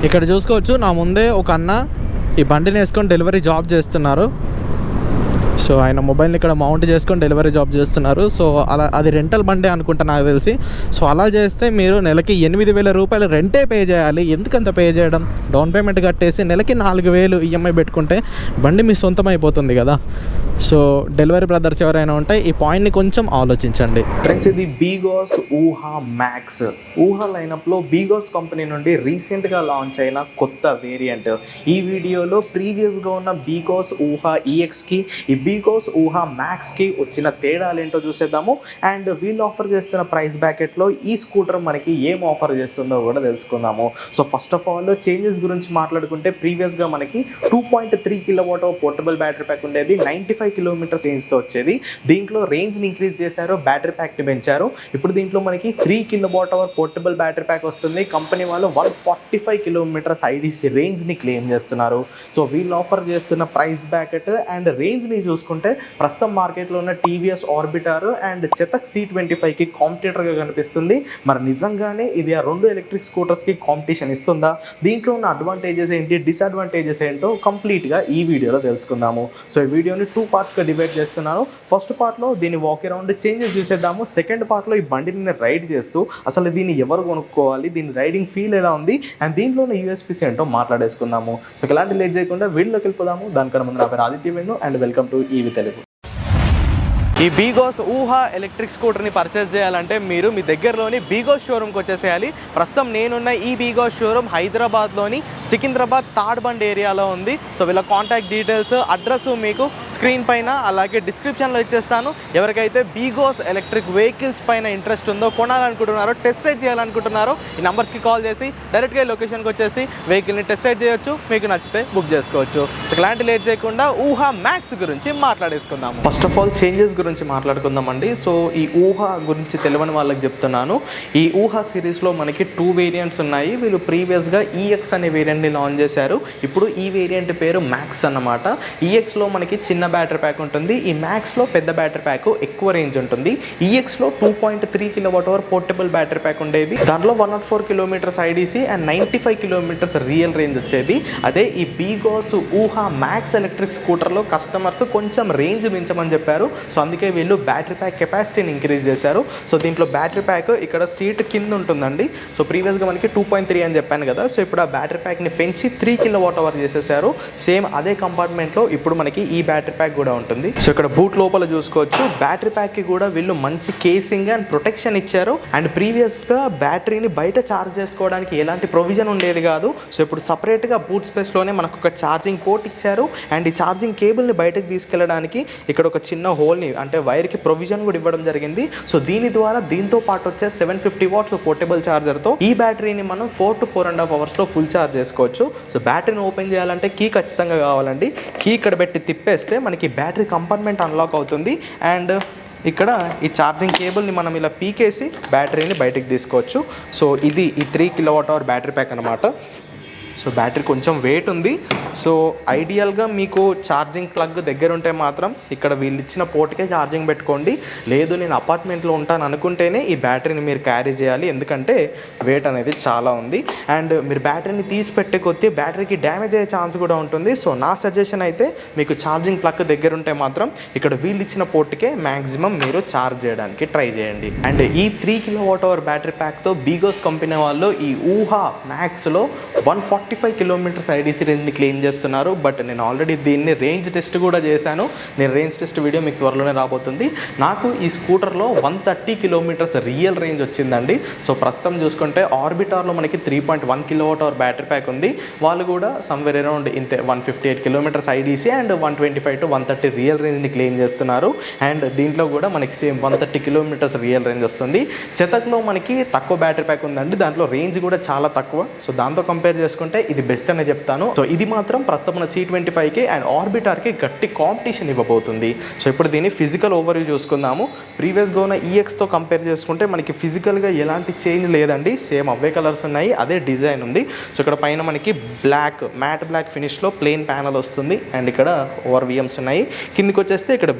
ఇక్కడ చూసుకోవచ్చు నా ముందే ఒక అన్న ఈ బండిని వేసుకొని డెలివరీ జాబ్ చేస్తున్నారు. సో ఆయన మొబైల్ని ఇక్కడ మౌంట్ చేసుకొని డెలివరీ జాబ్ చేస్తున్నారు. సో అలా అది రెంటల్ బండి అనుకుంటా నాకు తెలిసి. సో అలా చేస్తే మీరు నెలకి 8,000 రూపాయలు రెంటే పే చేయాలి. ఎందుకంత పే చేయడం? డౌన్ పేమెంట్ కట్టేసి నెలకి 4,000 ఈఎంఐ పెట్టుకుంటే బండి మీ సొంతం అయిపోతుంది కదా. సో డెలివరీ బ్రదర్స్ ఎవరైనా ఉంటే ఈ పాయింట్ని కొంచెం ఆలోచించండి. ఫ్రెండ్స్, ఇది బీగోస్ ఊహా మ్యాక్స్. ఊహా లైనప్లో బీగోస్ కంపెనీ నుండి రీసెంట్గా లాంచ్ అయిన కొత్త వేరియంట్. ఈ వీడియోలో ప్రీవియస్గా ఉన్న బీగోస్ ఊహా ఈఎక్స్కి ఈ బీగోస్ ఊహా మ్యాక్స్కి వచ్చిన తేడాలు ఏంటో చూసేద్దాము. అండ్ వీళ్ళు ఆఫర్ చేస్తున్న ప్రైస్ బ్యాకెట్లో ఈ స్కూటర్ మనకి ఏం ఆఫర్ చేస్తుందో కూడా తెలుసుకుందాము. So first of all changes గురించి మాట్లాడుకుంటే ప్రీవియస్గా మనకి 2.3 kW పోర్టబుల్ బ్యాటరీ ప్యాక్ ఉండేది. 95 కిలోమీటర్స్ రేంజ్తో వచ్చేది. దీంట్లో రేంజ్ని ఇంక్రీజ్ చేశారు, బ్యాటరీ ప్యాక్ని పెంచారు. ఇప్పుడు దీంట్లో మనకి 3 kWh పోర్టబుల్ బ్యాటరీ ప్యాక్ వస్తుంది. కంపెనీ వాళ్ళు 145 కిలోమీటర్స్ ఐడీసీ రేంజ్ని క్లెయిమ్ చేస్తున్నారు. సో వీళ్ళు ఆఫర్ చేస్తున్న ప్రైస్ బ్యాకెట్ అండ్ రేంజ్ని చూసుకుంటే ప్రస్తుతం మార్కెట్లో ఉన్న టీవీఎస్ ఆర్బిటర్ అండ్ చెతక్ C25కి కాంపిటేటర్గా కనిపిస్తుంది. మరి నిజంగానే ఇది ఆ రెండు ఎలక్ట్రిక్ స్కూటర్స్కి కాంపిటీషన్ ఇస్తుందా? దీంట్లో ఉన్న అడ్వాంటేజెస్ ఏంటి, డిసడ్వాంటేజెస్ ఏంటో కంప్లీట్గా ఈ వీడియోలో తెలుసుకుందాము. సో ఈ వీడియోని 2 పార్ట్స్గా డివైడ్ చేస్తున్నాను. ఫస్ట్ పార్ట్లో దీన్ని వాక్ అరౌండ్ చేంజెస్ చూసేద్దాము. సెకండ్ పార్ట్లో ఈ బండిని రైడ్ చేస్తూ అసలు దీన్ని ఎవరు కొనుక్కోవాలి, దీని రైడింగ్ ఫీల్ ఎలా ఉంది అండ్ దీంట్లో ఉన్న యూఎస్పీస్ ఏంటో మాట్లాడేసుకుందాము. సో ఇలాంటి లేట్ చేయకుండా వీడియోలోకి వెళ్ళిపోదాము. దానికన్నా ముందు నా పేరు Aditya Venu and welcome to EV Telugu. ఈ బీగోస్ ఊహా ఎలక్ట్రిక్ స్కూటర్ని పర్చేస్ చేయాలంటే మీరు మీ దగ్గరలోని బీగోస్ షోరూమ్కి వచ్చేసేయాలి. ప్రస్తుతం నేనున్న ఈ బీగోస్ షోరూమ్ హైదరాబాద్లోని సికింద్రాబాద్ తాడ్బండ్ ఏరియాలో ఉంది. సో వీళ్ళ కాంటాక్ట్ డీటెయిల్స్, అడ్రస్ మీకు స్క్రీన్ పైన అలాగే డిస్క్రిప్షన్లో ఇచ్చేస్తాను. ఎవరికైతే బీగోస్ ఎలక్ట్రిక్ వెహికల్స్ పైన ఇంట్రెస్ట్ ఉందో, కొనాలనుకుంటున్నారో, టెస్ట్ రైడ్ చేయాలనుకుంటున్నారో ఈ నెంబర్స్కి కాల్ చేసి డైరెక్ట్గా లొకేషన్కి వచ్చేసి వెహికల్ని టెస్ట్ రైడ్ చేయొచ్చు. మీకు నచ్చితే బుక్ చేసుకోవచ్చు. సో ఇలాంటి లేట్ చేయకుండా ఊహా మ్యాక్స్ గురించి మాట్లాడేసుకుందాము. ఫస్ట్ ఆఫ్ ఆల్ చేంజెస్ గురించి మాట్లాడుకుందామండి. సో ఈ ఊహా గురించి తెలియని వాళ్ళకి చెప్తున్నాను. ఈ ఊహా సిరీస్లో మనకి 2 వేరియంట్స్ ఉన్నాయి. వీళ్ళు ప్రీవియస్గా ఈఎక్స్ అనే వేరియంట్ని లాంచ్ చేశారు. ఇప్పుడు ఈ వేరియంట్ పేరు మ్యాక్స్ అన్నమాట. ఈఎక్స్లో మనకి చిన్న బ్యాటరీ ప్యాక్ ఉంటుంది. ఈ మ్యాక్స్లో పెద్ద బ్యాటరీ ప్యాక్, ఎక్కువ రేంజ్ ఉంటుంది. ఈఎక్స్లో 2.3 kWh పోర్టబుల్ బ్యాటరీ ప్యాక్ ఉండేది. దాంట్లో 104 kilometres IDC and 95 kilometres real range వచ్చేది. అదే ఈ బీగోస్ ఊహా మ్యాక్స్ ఎలక్ట్రిక్ స్కూటర్లో కస్టమర్స్ కొంచెం రేంజ్ మించమని చెప్పారు. సో అందుకే వీళ్ళు బ్యాటరీ ప్యాక్ కెపాసిటీని ఇంక్రీజ్ చేశారు. సో దీంట్లో బ్యాటరీ ప్యాక్ ఇక్కడ సీట్ కింద ఉంటుందండి. సో ప్రీవియస్గా మనకి 2.3 అని చెప్పాను కదా. సో ఇప్పుడు ఆ బ్యాటరీ ప్యాక్ని పెంచి 3 kWh చేసేసారు. సేమ్ అదే కంపార్ట్మెంట్లో ఇప్పుడు మనకి ఈ బ్యాటరీ ప్యాక్ కూడా ఉంటుంది. సో ఇక్కడ బూట్ లోపల చూసుకోవచ్చు. బ్యాటరీ ప్యాక్కి కూడా వీళ్ళు మంచి కేసింగ్ అండ్ ప్రొటెక్షన్ ఇచ్చారు. అండ్ ప్రీవియస్గా బ్యాటరీని బయట ఛార్జ్ చేసుకోవడానికి ఎలాంటి ప్రొవిజన్ ఉండేది కాదు. సో ఇప్పుడు సపరేట్గా బూట్ స్పేస్లోనే మనకు ఒక ఛార్జింగ్ పోర్ట్ ఇచ్చారు. అండ్ ఈ ఛార్జింగ్ కేబుల్ని బయటకు తీసుకెళ్ళడానికి ఇక్కడ ఒక చిన్న హోల్ని అంటే వైర్కి ప్రొవిజన్ కూడా ఇవ్వడం జరిగింది. సో దీని ద్వారా దీంతో పాటు వచ్చే 750 వాట్స్ పోర్టబుల్ ఛార్జర్తో ఈ బ్యాటరీని మనం 4 to 4.5 అవర్స్లో ఫుల్ ఛార్జ్ చేసుకోవచ్చు. సో బ్యాటరీని ఓపెన్ చేయాలంటే కీ ఖచ్చితంగా కావాలండి. కీ ఇక్కడ పెట్టి తిప్పేస్తే మనకి బ్యాటరీ కంపార్ట్మెంట్ అన్లాక్ అవుతుంది. అండ్ ఇక్కడ ఈ ఛార్జింగ్ కేబుల్ని మనం ఇలా పీకేసి బ్యాటరీని బయటకు తీసుకోవచ్చు. సో ఇది ఈ 3 kWh బ్యాటరీ ప్యాక్ అనమాట. సో బ్యాటరీ కొంచెం వెయిట్ ఉంది. సో ఐడియల్గా మీకు ఛార్జింగ్ ప్లగ్ దగ్గర ఉంటే మాత్రం ఇక్కడ వీళ్ళు ఇచ్చిన పోర్ట్కే ఛార్జింగ్ పెట్టుకోండి. లేదు నేను అపార్ట్మెంట్లో ఉంటాను అనుకుంటేనే ఈ బ్యాటరీని మీరు క్యారీ చేయాలి. ఎందుకంటే వెయిట్ అనేది చాలా ఉంది. అండ్ మీరు బ్యాటరీని తీసి పెట్టే కొద్దీ బ్యాటరీకి డ్యామేజ్ అయ్యే ఛాన్స్ కూడా ఉంటుంది. సో నా సజెషన్ అయితే మీకు ఛార్జింగ్ ప్లగ్ దగ్గర ఉంటే మాత్రం ఇక్కడ వీళ్ళు ఇచ్చిన పోర్ట్కే మ్యాక్సిమం మీరు ఛార్జ్ చేయడానికి ట్రై చేయండి. అండ్ ఈ 3 kWh బ్యాటరీ ప్యాక్తో బీగోస్ కంపెనీ వాళ్ళు ఈ ఊహా మ్యాక్స్లో 145 కిలోమీటర్స్ ఐడీసీ రేంజ్ని క్లెయిమ్ చేస్తున్నారు. బట్ నేను ఆల్రెడీ దీన్ని రేంజ్ టెస్ట్ కూడా చేశాను. నేను రేంజ్ టెస్ట్ వీడియో మీకు త్వరలోనే రాబోతుంది. నాకు ఈ స్కూటర్లో 130 కిలోమీటర్స్ రియల్ రేంజ్ వచ్చిందండి. సో ప్రస్తుతం చూసుకుంటే ఆర్బిటార్లో మనకి 3.1 kWh బ్యాటరీ ప్యాక్ ఉంది. వాళ్ళు కూడా సమ్వేర్ అరౌండ్ ఇంతే 158 kilometres IDC and 125 to 130 real రేంజ్ని క్లెయిమ్ చేస్తున్నారు. అండ్ దీంట్లో కూడా మనకి సేమ్ 130 కిలోమీటర్స్ రియల్ రేంజ్ వస్తుంది. చెతక్లో మనకి తక్కువ బ్యాటరీ ప్యాక్ ఉందండి. దాంట్లో రేంజ్ కూడా చాలా తక్కువ. సో దాంతో కంపేర్ చేసుకుంటే ఇది బెస్ట్ అనే చెప్తాను. సో ఇది మాత్రం ప్రస్తుతం C25కి అండ్ ఆర్బిటార్కి గట్టి కాంపిటీషన్ ఇవ్వబోతుంది. సో ఇప్పుడు దీన్ని ఫిజికల్ ఓవర్వ్యూ చూసుకుందాము. ప్రీవియస్గా ఉన్న ఈఎక్స్తో కంపేర్ చేసుకుంటే మనకి ఫిజికల్గా ఎలాంటి చేంజ్ లేదండి. సేమ్ అవే కలర్స్ ఉన్నాయి, అదే డిజైన్ ఉంది. సో ఇక్కడ పైన మనకి బ్లాక్ మ్యాట్ బ్లాక్ ఫినిష్లో ప్లెయిన్ ప్యానల్ వస్తుంది. అండ్ ఇక్కడ ఓవర్విఎమ్స్ ఉన్నాయి. కిందికి వచ్చేస్తే ఇక్కడ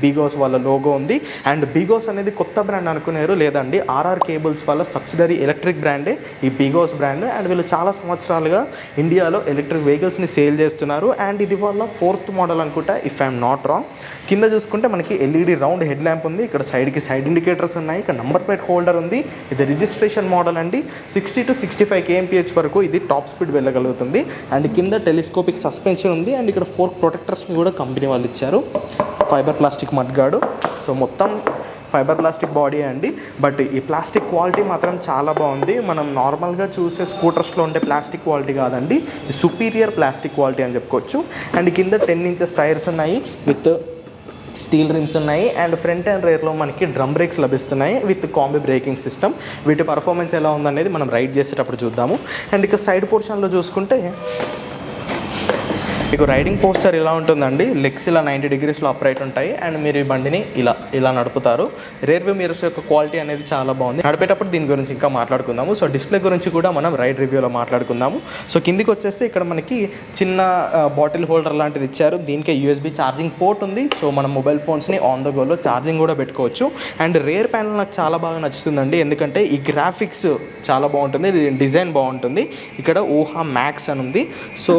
బీగోస్ వాళ్ళ లోగో ఉంది. అండ్ బీగోస్ అనేది కొత్త బ్రాండ్ అనుకున్నారు, లేదండి. ఆర్ఆర్ కేబుల్స్ వాళ్ళ సబ్సిడరీ ఎలక్ట్రిక్ బ్రాండే ఈ బీగోస్ బ్రాండ్. అండ్ వీళ్ళు చాలా సంవత్సరాలుగా రీసెంట్గా ఇండియాలో ఎలక్ట్రిక్ వెహికల్స్ని సేల్ చేస్తున్నారు. అండ్ ఇది వాళ్ళ 4th మోడల్ అనుకుంటా, ఇఫ్ ఐఎమ్ నాట్ రాంగ్. కింద చూసుకుంటే మనకి LED రౌండ్ హెడ్ ల్యాంప్ ఉంది. ఇక్కడ సైడ్కి సైడ్ ఇండికేటర్స్ ఉన్నాయి. ఇక్కడ నంబర్ ప్లేట్ హోల్డర్ ఉంది. ఇది రిజిస్ట్రేషన్ మోడల్ అండి. 60 to 65 kmph వరకు ఇది టాప్ స్పీడ్ వెళ్ళగలుగుతుంది. అండ్ కింద టెలిస్కోపిక్ సస్పెన్షన్ ఉంది. అండ్ ఇక్కడ 4 ప్రొటెక్టర్స్ని కూడా కంపెనీ వాళ్ళు ఇచ్చారు. Fibre plastic mudguard. సో మొత్తం ఫైబర్ ప్లాస్టిక్ బాడీ అండి. బట్ ఈ ప్లాస్టిక్ క్వాలిటీ మాత్రం చాలా బాగుంది. మనం నార్మల్గా చూసే స్కూటర్స్లో ఉండే ప్లాస్టిక్ క్వాలిటీ కాదండి, ఇది సుపీరియర్ ప్లాస్టిక్ క్వాలిటీ అని చెప్పుకోవచ్చు. అండ్ కింద 10 inches టైర్స్ ఉన్నాయి విత్ స్టీల్ రిమ్స్ ఉన్నాయి. అండ్ ఫ్రంట్ అండ్ రేర్లో మనకి డ్రమ్ బ్రేక్స్ లభిస్తున్నాయి విత్ కాంబీ బ్రేకింగ్ సిస్టమ్. వీటి పర్ఫార్మెన్స్ ఎలా ఉందనేది మనం రైడ్ చేసేటప్పుడు చూద్దాము. అండ్ ఇక సైడ్ పోర్షన్లో చూసుకుంటే మీకు రైడింగ్ పోస్చర్ ఇలా ఉంటుందండి. లెగ్స్ ఇలా 90 degreesలో అప్రైట్ ఉంటాయి. అండ్ మీరు ఈ బండిని ఇలా నడుపుతారు. రేర్ వ్యూ మిర్రర్స్ యొక్క క్వాలిటీ అనేది చాలా బాగుంది. నడిపేటప్పుడు దీని గురించి ఇంకా మాట్లాడుకుందాము. సో డిస్ప్లే గురించి కూడా మనం రైడ్ రివ్యూలో మాట్లాడుకుందాము. సో కిందికి వచ్చేస్తే ఇక్కడ మనకి చిన్న బాటిల్ హోల్డర్ లాంటిది ఇచ్చారు. దీనికి USB ఛార్జింగ్ పోర్ట్ ఉంది. సో మన మొబైల్ ఫోన్స్ని ఆన్ ద గోలో ఛార్జింగ్ కూడా పెట్టుకోవచ్చు. అండ్ రేర్ ప్యానల్ నాకు చాలా బాగా నచ్చుతుందండి, ఎందుకంటే ఈ గ్రాఫిక్స్ చాలా బాగుంటుంది, డిజైన్ బాగుంటుంది. ఇక్కడ ఊహా మ్యాక్స్ అని ఉంది. సో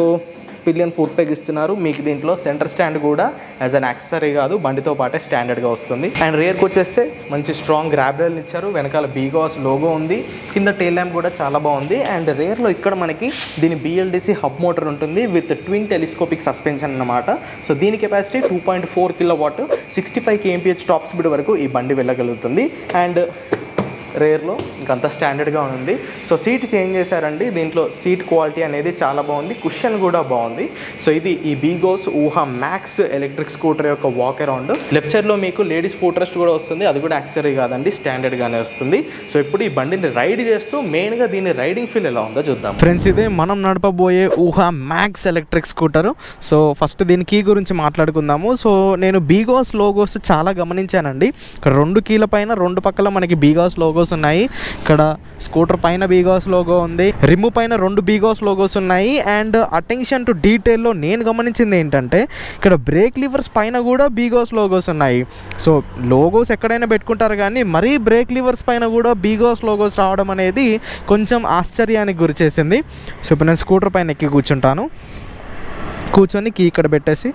పిలియన్ ఫుట్ పెగ్ ఇస్తున్నారు. మీకు దీంట్లో సెంటర్ స్టాండ్ కూడా యాజ్ అన్ యాక్సెసరీ కాదు, బండితో పాటే స్టాండర్డ్గా వస్తుంది. అండ్ రేర్కి వచ్చేస్తే మంచి స్ట్రాంగ్ గ్రాబ్ రైల్ ఇచ్చారు. వెనకాల BGAS లోగో ఉంది. కింద టెయిల్ ల్యాంప్ కూడా చాలా బాగుంది. అండ్ రేర్లో ఇక్కడ మనకి దీని BLDC హబ్ మోటార్ ఉంటుంది విత్ ట్విన్ టెలిస్కోపిక్ సస్పెన్షన్ అన్నమాట. సో దీని capacity 2.4 kW, 65 kmph top speed వరకు ఈ బండి వెళ్ళగలుగుతుంది. అండ్ రేర్లో ఇంకంతా స్టాండర్డ్గా ఉంది. సో సీట్ చేంజ్ చేశారండి. దీంట్లో సీట్ క్వాలిటీ అనేది చాలా బాగుంది, కుషన్ కూడా బాగుంది. సో ఇది ఈ BGAS ఊహా మ్యాక్స్ ఎలక్ట్రిక్ స్కూటర్ యొక్క వాక్ అరౌండ్. లెఫ్ట్ సైడ్లో మీకు లేడీస్ ఫుట్ రెస్ట్ కూడా వస్తుంది. అది కూడా యాక్సెసరీ కాదండి, స్టాండర్డ్గానే వస్తుంది. సో ఇప్పుడు ఈ బండిని రైడ్ చేస్తూ మెయిన్గా దీని రైడింగ్ ఫీల్ ఎలా ఉందో చూద్దాం. ఫ్రెండ్స్, ఇదే మనం నడపబోయే ఊహా max electric scooter. So first దీని కీ గురించి మాట్లాడుకుందాము. సో నేను BGAS లోగోస్ చాలా గమనించానండి. ఇక్కడ 2 కీల పైన 2 పక్కల మనకి BGAS లోగోస్ ఉన్నాయి. ఇక్కడ స్కూటర్ పైన BGAS లోగో ఉంది, రిమ్ పైన 2 BGAS లోగోస్ ఉన్నాయి. అండ్ అటెన్షన్ టు డీటెయిల్లో నేను గమనించింది ఏంటంటే ఇక్కడ బ్రేక్ లివర్స్ పైన కూడా BGAS లోగోస్ ఉన్నాయి. సో లోగోస్ ఎక్కడైనా పెట్టుకుంటారు కానీ మరీ బ్రేక్ లివర్స్ పైన కూడా BGAS లోగోస్ రావడం అనేది కొంచెం ఆశ్చర్యానికి గురి చేసింది. సో ఇప్పుడు నేను స్కూటర్ పైన ఎక్కి కూర్చొని కీ ఇక్కడ పెట్టేసి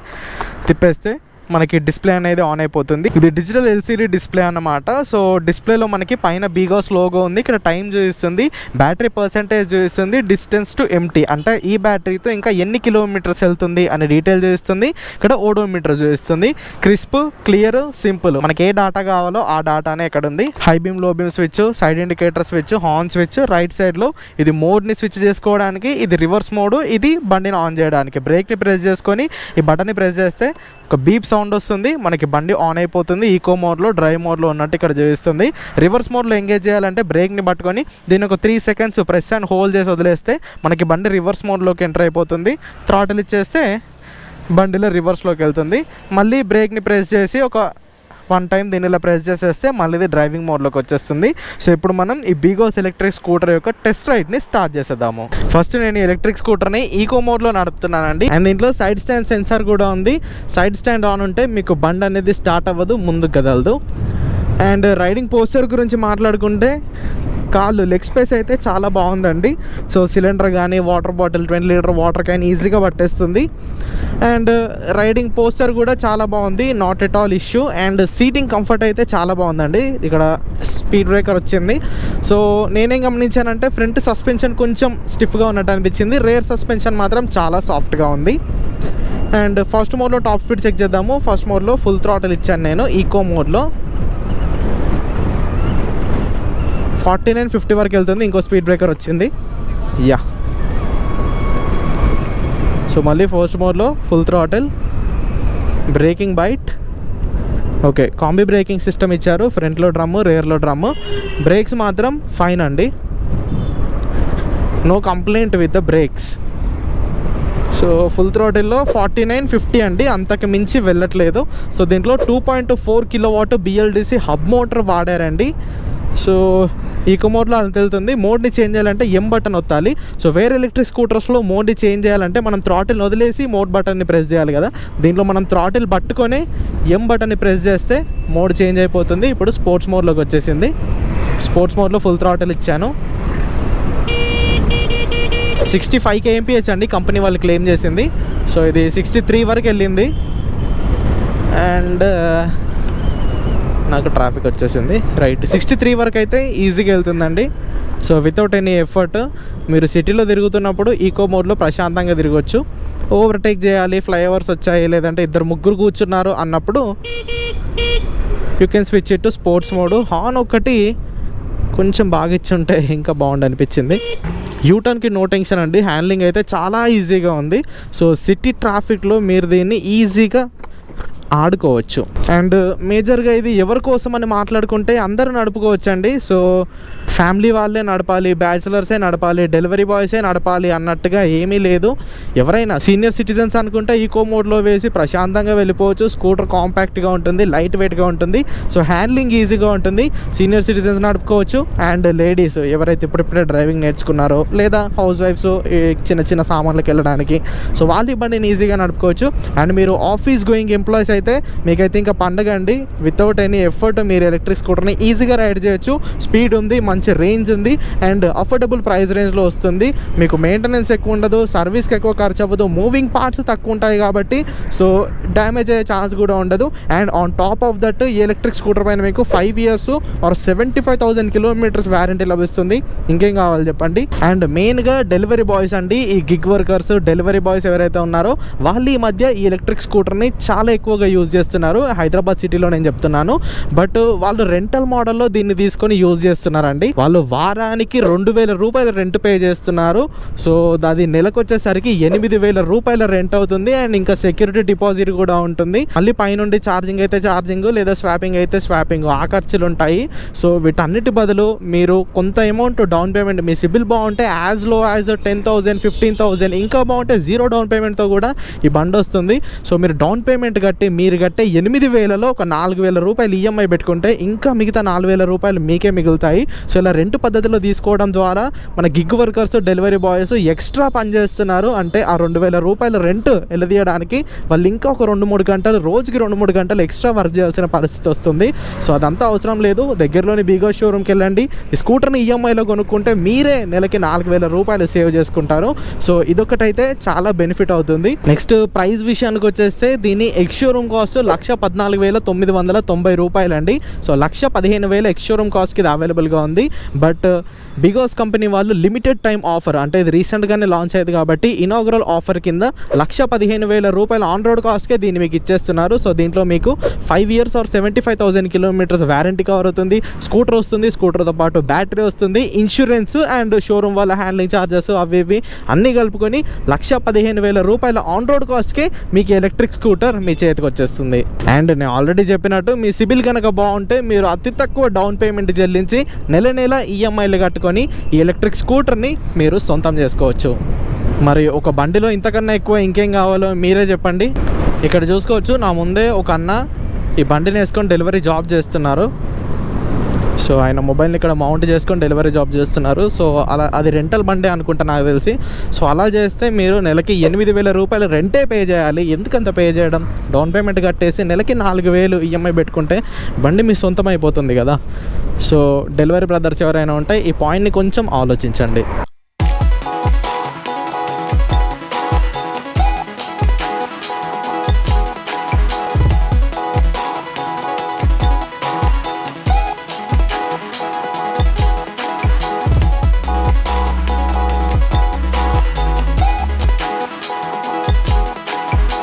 తిప్పేస్తే మనకి డిస్ప్లే అనేది ఆన్ అయిపోతుంది. ఇది డిజిటల్ LCD డిస్ప్లే అన్నమాట. సో డిస్ప్లేలో మనకి పైన BGAS లోగో ఉంది. ఇక్కడ టైం చూపిస్తుంది, బ్యాటరీ పర్సెంటేజ్ చూపిస్తుంది, డిస్టెన్స్ టు ఎంటీ అంటే ఈ బ్యాటరీతో ఇంకా ఎన్ని కిలోమీటర్స్ వెళ్తుంది అనే డీటెయిల్ చూపిస్తుంది. ఇక్కడ ఓడోమీటర్ చూపిస్తుంది. క్రిస్ప్, క్లియర్, సింపుల్, మనకి ఏ డాటా కావాలో ఆ డాటానే ఇక్కడ ఉంది. హై బీమ్, లో beam switch, side indicator switch, horn switch. Right సైడ్లో ఇది మోడ్ని స్విచ్ చేసుకోవడానికి, ఇది రివర్స్ మోడ్, ఇది బండిని ఆన్ చేయడానికి. బ్రేక్ని ప్రెస్ చేసుకొని ఈ బటన్ని ప్రెస్ చేస్తే ఒక బీప్ సౌండ్ వస్తుంది, మనకి బండి ఆన్ అయిపోతుంది. ఈకో మోడ్లో, డ్రైవ్ మోడ్లో ఉన్నట్టు ఇక్కడ చూపిస్తుంది. రివర్స్ మోడ్లో ఎంగేజ్ చేయాలంటే బ్రేక్ని పట్టుకొని దీన్ని ఒక 3 seconds ప్రెస్ అండ్ హోల్డ్ చేసి వదిలేస్తే మనకి బండి రివర్స్ మోడ్లోకి ఎంటర్ అయిపోతుంది. థ్రాటిల్ ఇచ్చేస్తే బండిలో రివర్స్లోకి వెళ్తుంది. మళ్ళీ బ్రేక్ని ప్రెస్ చేసి ఒక 1 time దీన్ని ఇలా ప్రెస్ చేసేస్తే మళ్ళీ ఇది డ్రైవింగ్ మోడ్లోకి వచ్చేస్తుంది. సో ఇప్పుడు మనం ఈ BGAS ఎలక్ట్రిక్ స్కూటర్ యొక్క టెస్ట్ రైడ్ని స్టార్ట్ చేసేద్దాము. ఫస్ట్ నేను ఎలక్ట్రిక్ స్కూటర్ని ఈకో మోడ్లో నడుపుతున్నానండి. అండ్ దీంట్లో సైడ్ స్టాండ్ సెన్సార్ కూడా ఉంది. సైడ్ స్టాండ్ ఆన్ ఉంటే మీకు బండి అనేది స్టార్ట్ అవ్వదు, ముందుకు కదలదు. అండ్ రైడింగ్ పోస్చర్ గురించి మాట్లాడుకుంటే కాళ్ళు లెగ్ స్పేస్ అయితే చాలా బాగుందండి. సో సిలిండర్ కానీ వాటర్ బాటిల్ 20 లీటర్ వాటర్ కానీ ఈజీగా పట్టేస్తుంది. అండ్ రైడింగ్ పోస్చర్ కూడా చాలా బాగుంది, not at all issue. And seating comfort అయితే చాలా బాగుందండి. ఇక్కడ స్పీడ్ బ్రేకర్ వచ్చింది. సో నేనేం గమనించానంటే ఫ్రంట్ సస్పెన్షన్ కొంచెం స్టిఫ్గా ఉన్నట్టు అనిపించింది, రేర్ సస్పెన్షన్ మాత్రం చాలా సాఫ్ట్గా ఉంది. అండ్ ఫస్ట్ మోడ్లో టాప్ స్పీడ్ చెక్ చేద్దాము. ఫస్ట్ మోడ్లో ఫుల్ థ్రాటిల్ ఇచ్చాను నేను. ఈకో మోడ్లో 49-50 వరకు వెళ్తుంది. ఇంకో స్పీడ్ బ్రేకర్ వచ్చింది. సో మళ్ళీ ఫస్ట్ మోడ్లో full throttle, braking bite. Okay, combi braking system ఇచ్చారు. ఫ్రంట్లో డ్రమ్, రేర్లో డ్రమ్. బ్రేక్స్ మాత్రం ఫైన్ అండి, no complaint with the brakes. So full థ్రాటిల్లో 49-50 అండి, అంతకు మించి వెళ్ళట్లేదు. సో దీంట్లో 2.4 kW BLDC హబ్ మోటార్ వాడారండి. సో ఈకో మోడ్లో అది తెలుతుంది. మోడ్ని చేంజ్ చేయాలంటే M బటన్ వత్తాలి. సో వేరే ఎలక్ట్రిక్ స్కూటర్స్లో మోడ్ని చేంజ్ చేయాలంటే మనం థ్రాటిల్ని వదిలేసి మోడ్ బటన్ని ప్రెస్ చేయాలి కదా. దీంట్లో మనం థ్రాటిల్ పట్టుకొని M బటన్ని ప్రెస్ చేస్తే మోడ్ చేంజ్ అయిపోతుంది. ఇప్పుడు స్పోర్ట్స్ మోడ్లోకి వచ్చేసింది. స్పోర్ట్స్ మోడ్లో ఫుల్ థ్రాటిల్ ఇచ్చాను. 65 kmph అండి కంపెనీ వాళ్ళు క్లెయిమ్ చేసింది. సో ఇది 63 వరకు వెళ్ళింది. అండ్ నాకు ట్రాఫిక్ వచ్చేసింది. రైట్, 63 వరకు అయితే ఈజీగా వెళ్తుందండి. సో వితౌట్ ఎనీ ఎఫర్ట్ మీరు సిటీలో తిరుగుతున్నప్పుడు ఈకో మోడ్లో ప్రశాంతంగా తిరగవచ్చు. ఓవర్టేక్ చేయాలి, ఫ్లైఓవర్స్ వచ్చాయి, లేదంటే ఇద్దరు ముగ్గురు కూర్చున్నారు అన్నప్పుడు you can switch it to sports mode. Horn ఒకటి కొంచెం బాగా ఇచ్చుంటే ఇంకా బాగుండు అనిపించింది. యూటర్న్కి నో టెన్షన్ అండి, హ్యాండ్లింగ్ అయితే చాలా ఈజీగా ఉంది. సో సిటీ ట్రాఫిక్లో మీరు దీన్ని ఈజీగా ఆడుకోవచ్చు. అండ్ మేజర్గా ఇది ఎవరి కోసం అని మాట్లాడుకుంటే అందరూ నడుపుకోవచ్చు అండి. సో ఫ్యామిలీ వాళ్ళే నడపాలి, బ్యాచిలర్సే నడపాలి, డెలివరీ బాయ్సే నడపాలి అన్నట్టుగా ఏమీ లేదు. ఎవరైనా సీనియర్ సిటిజన్స్ అనుకుంటే ఈకో మోడ్లో వేసి ప్రశాంతంగా వెళ్ళిపోవచ్చు. స్కూటర్ కాంపాక్ట్గా ఉంటుంది, లైట్ వెయిట్గా ఉంటుంది. సో హ్యాండ్లింగ్ ఈజీగా ఉంటుంది, సీనియర్ సిటిజన్స్ నడుపుకోవచ్చు. అండ్ లేడీస్ ఎవరైతే ఇప్పుడిప్పుడే డ్రైవింగ్ నేర్చుకున్నారో, లేదా హౌస్ వైఫ్స్ చిన్న చిన్న సామాన్లకు వెళ్ళడానికి, సో వాళ్ళు ఈ బండిని ఈజీగా నడుపుకోవచ్చు. అండ్ మీరు ఆఫీస్ గోయింగ్ ఎంప్లాయీస్ అయితే మీకైతే ఇంకా పండగ అండి. వితౌట్ ఎనీ ఎఫర్ట్ మీరు ఎలక్ట్రిక్ స్కూటర్ని ఈజీగా రైడ్ చేయొచ్చు. స్పీడ్ ఉంది, మంచి రేంజ్ ఉంది, అండ్ అఫోర్డబుల్ ప్రైస్ రేంజ్లో వస్తుంది. మీకు మెయింటెనెన్స్ ఎక్కువ ఉండదు, సర్వీస్కి ఎక్కువ ఖర్చు అవ్వదు, మూవింగ్ పార్ట్స్ తక్కువ ఉంటాయి కాబట్టి సో డ్యామేజ్ అయ్యే ఛాన్స్ కూడా ఉండదు. And on top of that ఈ ఎలక్ట్రిక్ స్కూటర్ పైన మీకు 5 years ఆర్ 75,000 kilometers వ్యారంటీ లభిస్తుంది. ఇంకేం కావాలి చెప్పండి. అండ్ మెయిన్గా డెలివరీ బాయ్స్ అండి, ఈ గిగ్ వర్కర్స్ డెలివరీ బాయ్స్ ఎవరైతే ఉన్నారో వాళ్ళు ఈ మధ్య ఈ ఎలక్ట్రిక్ స్కూటర్ని చాలా ఎక్కువగా యూజ్ చేస్తున్నారు. హైదరాబాద్ సిటీలో నేను చెప్తున్నాను. బట్ వాళ్ళు రెంటల్ మోడల్లో దీన్ని తీసుకొని యూజ్ చేస్తున్నారండి. వాళ్ళు వారానికి 2,000 రూపాయల రెంట్ పే చేస్తున్నారు. సో అది నెలకు వచ్చేసరికి 8,000 రూపాయల రెంట్ అవుతుంది. అండ్ ఇంకా సెక్యూరిటీ డిపాజిట్ కూడా ఉంటుంది. మళ్ళీ పైనుండి ఛార్జింగ్ అయితే ఛార్జింగ్, లేదా స్వాపింగ్ అయితే స్వాపింగ్, ఆ ఖర్చులు ఉంటాయి. సో వీటన్నిటి బదులు మీరు కొంత అమౌంట్ డౌన్ పేమెంట్, మీ సిబిల్ బాగుంటే యాజ్ లో యాజ్ 10,000 15,000, ఇంకా బాగుంటే 0 డౌన్ పేమెంట్తో కూడా ఈ బండి వస్తుంది. సో మీరు డౌన్ పేమెంట్ కట్టి మీరు కట్టే 8,000లో ఒక 4,000 రూపాయలు ఈఎంఐ పెట్టుకుంటే ఇంకా మిగతా 4,000 రూపాయలు మీకే మిగులుతాయి. సో ఇలా రెంట్ పద్ధతిలో తీసుకోవడం ద్వారా మన gig workers delivery boys extra పని చేస్తున్నారు. అంటే ఆ 2,000 రూపాయల రెంట్ వెళ్ళదీయడానికి వాళ్ళు ఇంకా ఒక 2-3 గంటలు, రోజుకి 2-3 గంటలు ఎక్స్ట్రా వర్క్ చేయాల్సిన పరిస్థితి వస్తుంది. సో అదంతా అవసరం లేదు. దగ్గరలోని బీగోస్ షోరూమ్కి వెళ్ళండి. ఈ స్కూటర్ని ఈఎంఐలో కొనుక్కుంటే మీరే నెలకి 4,000 రూపాయలు సేవ్ చేసుకుంటారు. సో ఇదొకటైతే చాలా బెనిఫిట్ అవుతుంది. నెక్స్ట్ ప్రైస్ విషయానికి వచ్చేస్తే దీని ఎక్స్ షోరూమ్ కాస్ట్ 1,14,990 రూపాయలు అండి. సో 1,15,000 ఎక్స్ షోరూమ్ కాస్ట్కి ఇది అవైలబుల్గా ఉంది. బట్ బిగోస్ కంపెనీ వాళ్ళు లిమిటెడ్ టైం ఆఫర్, అంటే ఇది రీసెంట్గానే లాంచ్ అయ్యేది కాబట్టి ఇనాగ్రల్ ఆఫర్ కింద 1,15,000 రూపాయలు ఆన్ రోడ్ కాస్ట్కే దీన్ని మీకు ఇచ్చేస్తున్నారు. సో దీంట్లో మీకు 5 years or 75,000 kilometers warranty cover అవుతుంది. స్కూటర్ వస్తుంది, స్కూటర్తో పాటు బ్యాటరీ వస్తుంది, ఇన్సూరెన్స్ అండ్ షోరూమ్ వాళ్ళ హ్యాండ్లింగ్ ఛార్జెస్ అవి ఇవి అన్నీ కలుపుకొని 1,15,000 రూపాయల ఆన్ రోడ్ కాస్ట్కే మీకు ఎలక్ట్రిక్ స్కూటర్ మీ చేతికి వచ్చేస్తుంది. అండ్ నేను ఆల్రెడీ చెప్పినట్టు మీ సిబిల్ కనుక బాగుంటే మీరు అతి తక్కువ డౌన్ పేమెంట్ చెల్లించి నెల నెల ఈఎంఐలు కట్టుకొని ఈ ఎలక్ట్రిక్ స్కూటర్ని మీరు సొంతం చేసుకోవచ్చు. మరి ఒక బండిలో ఇంతకన్నా ఎక్కువ ఇంకేం కావాలో మీరే చెప్పండి. ఇక్కడ చూసుకోవచ్చు, నా ముందే ఒక అన్న ఈ బండిని వేసుకొని డెలివరీ జాబ్ చేస్తున్నారు. సో ఆయన మొబైల్ని ఇక్కడ మౌంట్ చేసుకొని డెలివరీ జాబ్ చేస్తున్నారు. సో అలా అది రెంటల్ బండి అనుకుంటా నాకు తెలిసి. సో అలా చేస్తే మీరు నెలకి 8,000 రూపాయలు రెంటే పే చేయాలి. ఎందుకంత పే చేయడం? డౌన్ పేమెంట్ కట్టేసి నెలకి 4,000 ఈఎంఐ పెట్టుకుంటే బండి మీ సొంతం అయిపోతుంది కదా. సో డెలివరీ బ్రదర్స్ ఎవరైనా ఉంటే ఈ పాయింట్ని కొంచెం ఆలోచించండి.